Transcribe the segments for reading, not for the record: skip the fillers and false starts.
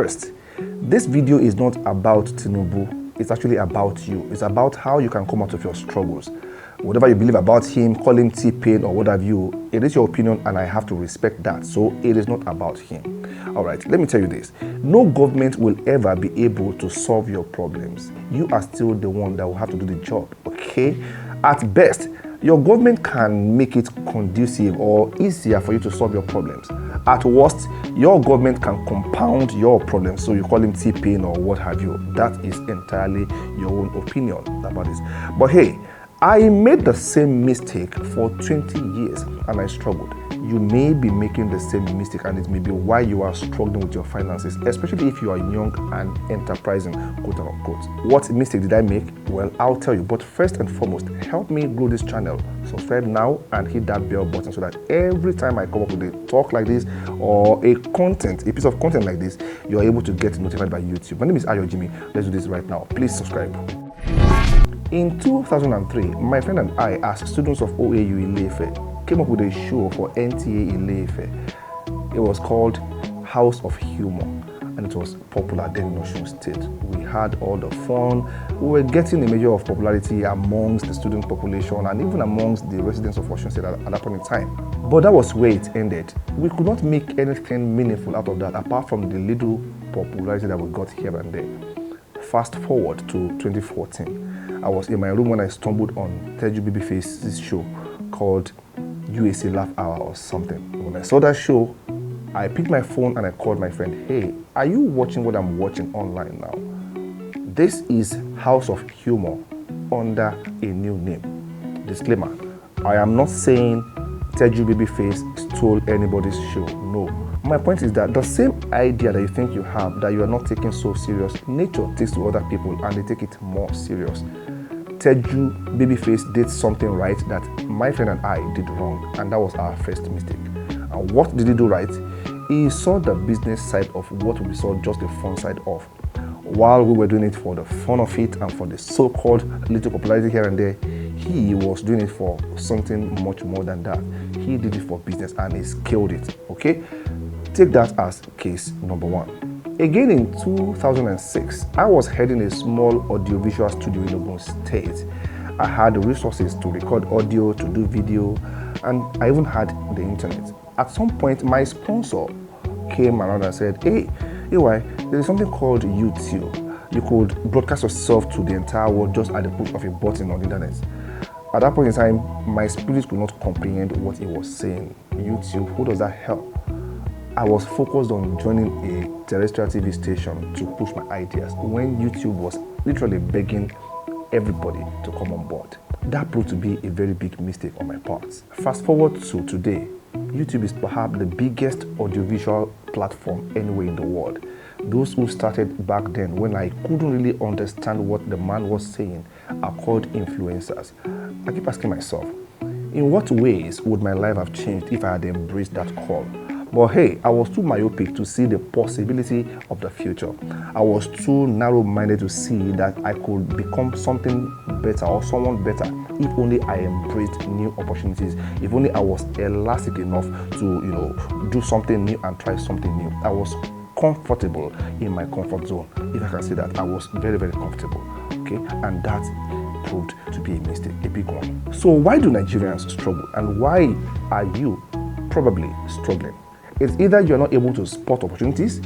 First, this video is not about Tinubu, it's actually about you. It's about how you can come out of your struggles. Whatever you believe about him, call him T-Pain or what have you, it is your opinion and I have to respect that. So it is not about him. All right, let me tell you this. No government will ever be able to solve your problems. You are still the one that will have to do the job, okay? At best, your government can make it conducive or easier for you to solve your problems. At worst, your government can compound your problems. So you call him T-Pain or what have you. That is entirely your own opinion about this. But hey, I made the same mistake for 20 years and I struggled. You may be making the same mistake and it may be why you are struggling with your finances, especially if you are young and enterprising, quote unquote. What mistake did I make? Well, I'll tell you. But first and foremost, help me grow this channel. Subscribe now and hit that bell button so that every time I come up with a talk like this or a piece of content like this, you are able to get notified by YouTube. My name is Ayo Jimmy. Let's do this right now. Please subscribe. In 2003, my friend and I, as students of OAU Ile-Ife, came up with a show for NTA Ile-Ife. It was called House of Humor, and it was popular then in Osun State. We had all the fun. We were getting a measure of popularity amongst the student population and even amongst the residents of Osun State at that point in time. But that was where it ended. We could not make anything meaningful out of that apart from the little popularity that we got here and there. Fast forward to 2014. I was in my room when I stumbled on Teju Babyface's show called USA Laugh Hour or something. When I saw that show, I picked my phone and I called my friend, hey, are you watching what I'm watching online now? This is House of Humor under a new name. Disclaimer, I am not saying Teju Babyface stole anybody's show, no. My point is that the same idea that you think you have, that you are not taking so serious, nature takes to other people and they take it more serious. Teju Babyface did something right that my friend and I did wrong, and that was our first mistake. And what did he do right? He saw the business side of what we saw just the fun side of. While we were doing it for the fun of it and for the so-called little popularity here and there, he was doing it for something much more than that. He did it for business and he scaled it, okay? Take that as case number one. Again in 2006, I was heading a small audiovisual studio in Ogun State. I had the resources to record audio, to do video, and I even had the internet. At some point, my sponsor came around and said, hey, AY, there is something called YouTube. You could broadcast yourself to the entire world just at the push of a button on the internet. At that point in time, my spirit could not comprehend what he was saying. YouTube, who does that help? I was focused on joining a terrestrial TV station to push my ideas when YouTube was literally begging everybody to come on board. That proved to be a very big mistake on my part. Fast forward to today, YouTube is perhaps the biggest audiovisual platform anywhere in the world. Those who started back then when I couldn't really understand what the man was saying are called influencers. I keep asking myself, in what ways would my life have changed if I had embraced that call? But hey, I was too myopic to see the possibility of the future. I was too narrow-minded to see that I could become something better or someone better if only I embraced new opportunities, if only I was elastic enough to, do something new and try something new. I was comfortable in my comfort zone. If I can say that, I was very, very comfortable, okay? And that proved to be a mistake, a big one. So why do Nigerians struggle and why are you probably struggling? It's either you're not able to spot opportunities,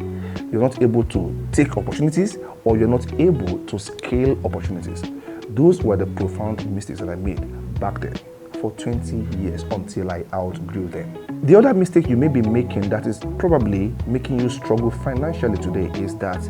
you're not able to take opportunities, or you're not able to scale opportunities. Those were the profound mistakes that I made back then for 20 years until I outgrew them. The other mistake you may be making that is probably making you struggle financially today is that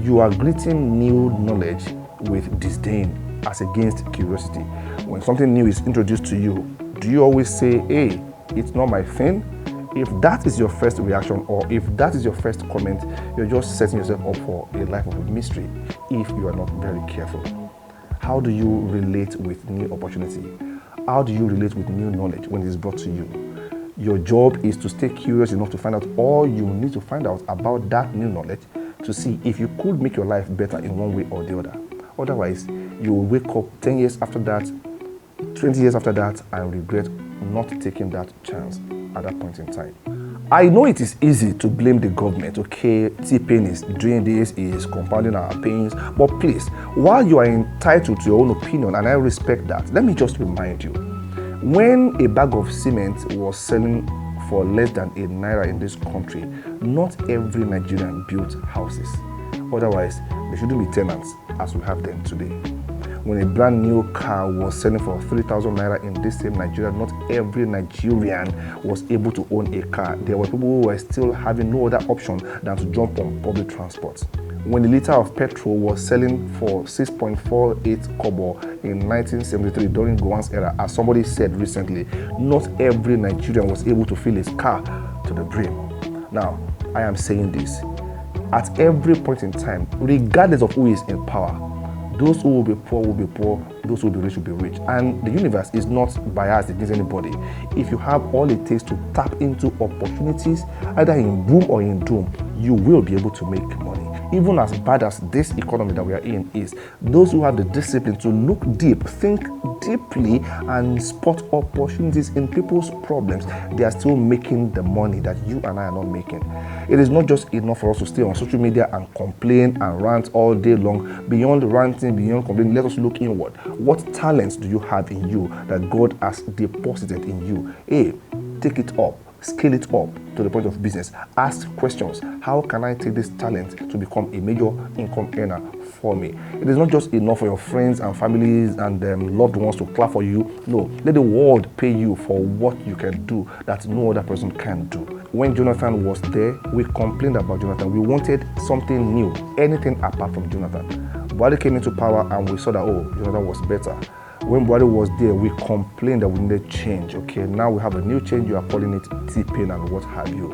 you are greeting new knowledge with disdain as against curiosity. When something new is introduced to you, do you always say, hey, it's not my thing? If that is your first reaction or if that is your first comment, you're just setting yourself up for a life of mystery if you are not very careful. How do you relate with new opportunity? How do you relate with new knowledge when it is brought to you? Your job is to stay curious enough to find out all you need to find out about that new knowledge to see if you could make your life better in one way or the other. Otherwise, you will wake up 10 years after that, 20 years after that, and regret not taking that chance at that point in time. I know it is easy to blame the government. Okay, T-Pain is doing this, is compounding our pains. But please, while you are entitled to your own opinion, and I respect that, let me just remind you, when a bag of cement was selling for less than ₦1 in this country, not every Nigerian built houses. Otherwise, there shouldn't be tenants as we have them today. When a brand new car was selling for 3,000 naira in this same Nigeria, not every Nigerian was able to own a car. There were people who were still having no other option than to jump on public transport. When a liter of petrol was selling for 6.48 kobo in 1973 during Gowon's era, as somebody said recently, not every Nigerian was able to fill his car to the brim. Now, I am saying this. At every point in time, regardless of who is in power, those who will be poor, those who will be rich will be rich. And the universe is not biased against anybody. If you have all it takes to tap into opportunities, either in boom or in doom, you will be able to make money. Even as bad as this economy that we are in is, those who have the discipline to look deep, think deeply, and spot opportunities in people's problems, they are still making the money that you and I are not making. It is not just enough for us to stay on social media and complain and rant all day long. Beyond ranting, beyond complaining, let us look inward. What talents do you have in you that God has deposited in you? A, take it up. Scale it up to the point of business. Ask questions. How can I take this talent to become a major income earner for me? It is not just enough for your friends and families and loved ones to clap for you. No, let the world pay you for what you can do that no other person can do. When Jonathan was there, we complained about Jonathan. We wanted something new, anything apart from Jonathan. Buhari came into power and we saw that, oh, Jonathan was better. When Buhari was there, we complained that we needed change. Okay, now we have a new change. You are calling it T-Pain and what have you.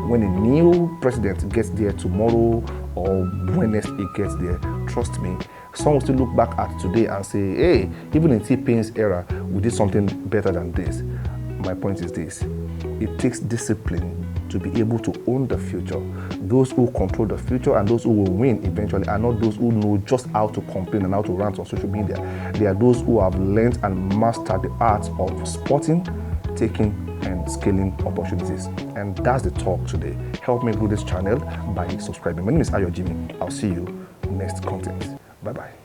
When a new president gets there tomorrow or when next he gets there, trust me, some will still look back at today and say, hey, even in T-Pain's era, we did something better than this. My point is this: it takes discipline to be able to own the future. Those who control the future and those who will win eventually are not those who know just how to complain and how to rant on social media. They are those who have learned and mastered the art of spotting, taking, and scaling opportunities. And that's the talk today. Help me grow this channel by subscribing. My name is Ayo Jimmy. I'll see you next content. Bye-bye.